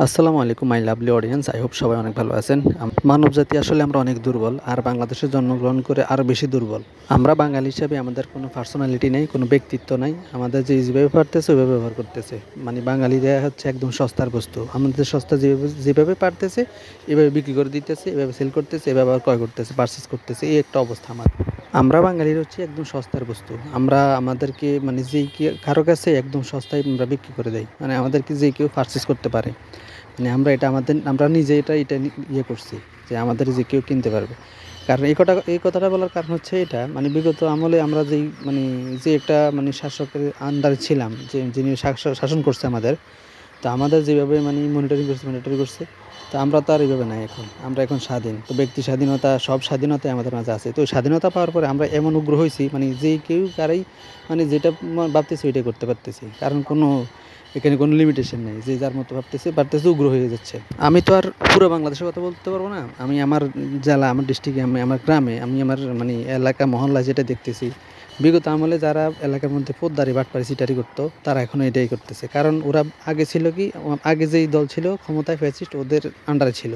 আসসালামু আলাইকুম my lovely audience. I hope সবাই অনেক ভালো আছেন। মানব জাতি আসলে আমরা অনেক দুর্বল, আর বাংলাদেশে জন্মগ্রহণ করে আরও বেশি দুর্বল। আমরা বাঙালি হিসাবে আমাদের কোনো পার্সোনালিটি নেই, কোনো ব্যক্তিত্ব নাই। আমাদের যেভাবে পারতেছে ওইভাবে ব্যবহার করতেছে। মানে বাঙালিরা হচ্ছে একদম সস্তার বস্তু। আমাদের সস্তা যেভাবে পারতেছে এভাবে বিক্রি করে দিতেছে, এভাবে সেল করতেছে, এভাবে ক্রয় করতেছে, পারচেস করতেছে। এই একটা অবস্থা আমার। আমরা বাঙালির হচ্ছে একদম সস্তার বস্তু। আমরা আমাদেরকে মানে কারো কাছে একদম সস্তায় আমরা বিক্রি করে দেই। মানে আমাদেরকে যে কেউ পারচেস করতে পারে। মানে আমরা নিজে এটা ইয়ে করছি যে আমাদের যে কেউ কিনতে পারবে। কারণ এই কথাটা বলার কারণ হচ্ছে এটা, মানে বিগত আমলে আমরা যে একটা মানে শাসকের আন্ডারে ছিলাম, যিনি শাসন করছে আমাদের। তো আমাদের যেভাবে মানে মনিটরিং করছে, তো আমরা তো আর এইভাবে নাই। আমরা এখন স্বাধীন। তো ব্যক্তি স্বাধীনতা, সব স্বাধীনতাই আমাদের মাঝে আছে। তো স্বাধীনতা পাওয়ার পরে আমরা এমন উগ্র হয়েছি, মানে যে কেউ কারাই মানে যেটা ভাবতেছি ওইটাই করতে পারতেছি। কারণ এখানে কোনো লিমিটেশন নেই। যে যার মতো পারতেছে উগ্র হয়ে যাচ্ছে। আমি তো আর পুরো বাংলাদেশের কথা বলতে পারবো না। আমি আমার জেলা, আমার ডিস্ট্রিক্টে, আমার গ্রামে, আমি আমার মানে এলাকা মহল্লা যেটা দেখতেছি, বিগত আমলে যারা এলাকার মধ্যে পোদ্দারি বাটপারি সিটারি করতো, তারা এখনও এটাই করতেছে। কারণ ওরা আগে ছিল কি, আগে যেই দল ছিল ক্ষমতায় ফ্যাসিস্ট, ওদের আন্ডারে ছিল,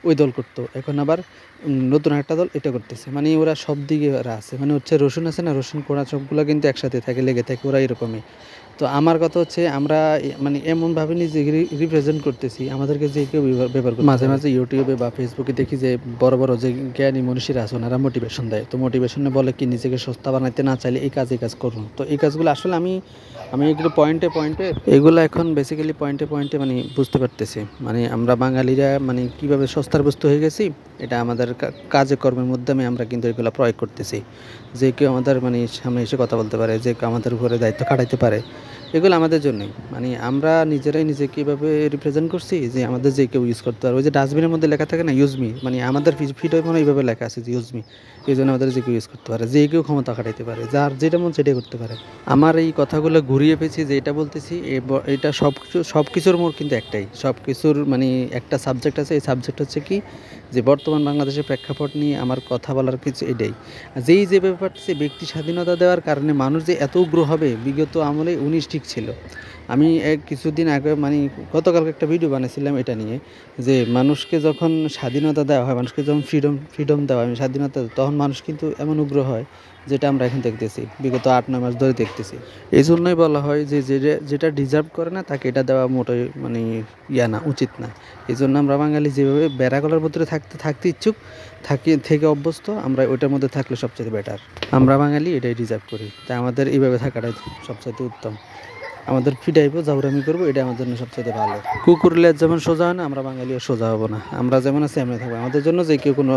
ওই দল করতো। এখন আবার নতুন একটা দল এটা করতেছে। মানে ওরা সব দিকে ওরা আছে। মানে হচ্ছে রসুন আছে না, রসুন কোড়া সবগুলো কিন্তু একসাথে থাকে, লেগে থাকে, ওরা এরকমই। তো আমার কথা হচ্ছে আমরা মানে এমনভাবে নিজেকে রিপ্রেজেন্ট করতেছি, আমাদেরকে যে কেউ ব্যবহার করতে মাঝে মাঝে ইউটিউবে বা ফেসবুকে দেখি যে বড় বড় যে জ্ঞানী মনীষীরা আছেন, ওরা মোটিভেশন দেয়। তো মোটিভেশনে বলে কি, নিজেকে সস্তা বানাইতে না চাইলে এই কাজ করুন। তো এই কাজগুলো আসলে আমি এগুলো পয়েন্টে এগুলো এখন বেসিক্যালি পয়েন্টে মানে বুঝতে পারতেছি। মানে আমরা বাঙালিরা মানে কীভাবে সস্তার বস্তু হয়ে গেছি, এটা আমাদের কাজে কর্মের মাধ্যমে আমরা কিন্তু এগুলো প্রয়োগ করতেছি। যে কেউ আমাদের মানে সামনে এসে কথা বলতে পারে, যে কেউ আমাদের উপরে দায়িত্ব খাটাইতে পারে, এগুলো আমাদের জন্যই। মানে আমরা নিজেরাই নিজেকে এভাবে রিপ্রেজেন্ট করছি যে আমাদের যে কেউ ইউজ করতে পারে। ওই যে ডাস্টবিনের মধ্যে লেখা থাকে না, ইউজ মি, মানে আমাদের ফিডে মনে এইভাবে লেখা আছে যে ইউজ মি। এই জন্য আমাদের যে কেউ ইউজ করতে পারে, যে কেউ ক্ষমতা খাটাইতে পারে, যার যেটা মন সেটাই করতে পারে। আমার এই কথাগুলো ঘুরিয়ে পেয়েছি যে এটা বলতেছি, এটা সব কিছুর মোড় কিন্তু একটাই। সব কিছুর মানে একটা সাবজেক্ট আছে। এই সাবজেক্ট হচ্ছে কি, যে বর্তমান বাংলাদেশের প্রেক্ষাপট নিয়ে আমার কথা বলার কিছু এটাই। যে ব্যাপারটা, ব্যক্তি স্বাধীনতা দেওয়ার কারণে মানুষ যে এত উগ্র হবে, বিগত আমলে 19 ঠিক ছিল। আমি কিছুদিন আগে মানে গতকালকে একটা ভিডিও বানিয়েছিলাম এটা নিয়ে, যে মানুষকে যখন স্বাধীনতা দেওয়া হয়, মানুষকে যখন ফ্রিডম দেওয়া হয়, স্বাধীনতা, তখন মানুষ কিন্তু এমন উগ্র হয়, যেটা আমরা এখন দেখতেছি, বিগত 8-9 মাস ধরে দেখতেছি। এই জন্যই বলা হয় যে যেটা ডিজার্ভ করে না, তাকে এটা দেওয়া মোটেই মানে না, উচিত না। এই জন্য আমরা বাঙালি যেভাবে বেড়াগলার ভিতরে থাকতে ইচ্ছুক থেকে অভ্যস্ত, আমরা ওইটার মধ্যে থাকলে সবচেয়ে বেটার। আমরা বাঙালি এটাই ডিজার্ভ করি, তাই আমাদের এইভাবে থাকাটাই সবচেয়ে উত্তম। আমাদের ফিডাইবো, জাউরামি করবো, এটা আমার জন্য সবচেয়ে ভালো। কুকুর লেজ যেমন সোজা হয় না, আমরা বাঙালিও সোজা হবো না। আমরা যেমন আছি এমনি থাকবো। আমাদের জন্য যে কেউ কোনো